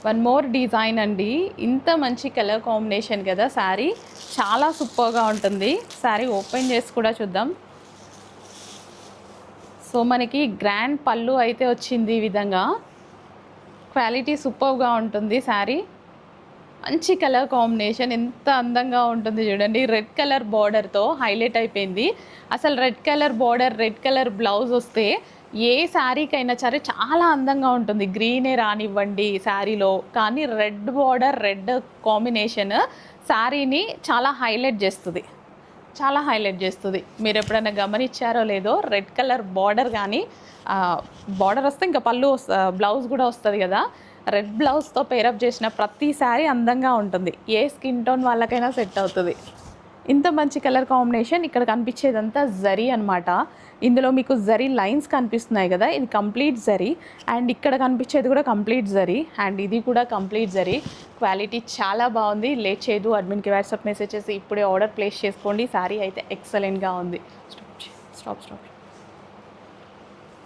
One more design అండి. ఇంత మంచి కలర్ కాంబినేషన్ కదా, శారీ చాలా సూపర్గా ఉంటుంది. శారీ ఓపెన్ చేసి కూడా చూద్దాం. సో మనకి గ్రాండ్ పళ్ళు అయితే వచ్చింది. ఈ విధంగా క్వాలిటీ సూపర్గా ఉంటుంది. శారీ మంచి కలర్ కాంబినేషన్, ఎంత అందంగా ఉంటుంది చూడండి. రెడ్ కలర్ బార్డర్తో హైలైట్ అయిపోయింది. అసలు red colour border, red colour blouse వస్తే ఏ శారీకైనా సరే చాలా అందంగా ఉంటుంది. గ్రీనే రానివ్వండి శారీలో, కానీ రెడ్ బార్డర్, రెడ్ కాంబినేషన్ శారీని చాలా హైలైట్ చేస్తుంది, చాలా హైలైట్ చేస్తుంది. మీరు ఎప్పుడైనా గమనించారో లేదో, రెడ్ కలర్ బార్డర్ కానీ బార్డర్ వస్తే ఇంకా పళ్ళు బ్లౌజ్ కూడా వస్తుంది కదా, రెడ్ బ్లౌజ్తో పేరప్ చేసిన ప్రతి శారీ అందంగా ఉంటుంది. ఏ స్కిన్ టోన్ వాళ్ళకైనా సెట్ అవుతుంది. ఇంత మంచి కలర్ కాంబినేషన్. ఇక్కడ కనిపించేదంతా జరీ అనమాట. ఇందులో మీకు జరీ లైన్స్ కనిపిస్తున్నాయి కదా, ఇది కంప్లీట్ జరీ. అండ్ ఇక్కడ కనిపించేది కూడా కంప్లీట్ జరీ, అండ్ ఇది కూడా కంప్లీట్ జరీ. క్వాలిటీ చాలా బాగుంది. లేట్ చేయదు, అడ్మిన్కి వాట్సాప్ మెసేజ్ చేసి ఇప్పుడే ఆర్డర్ ప్లేస్ చేసుకోండి. శారీ అయితే ఎక్సలెంట్గా ఉంది. స్టాప్.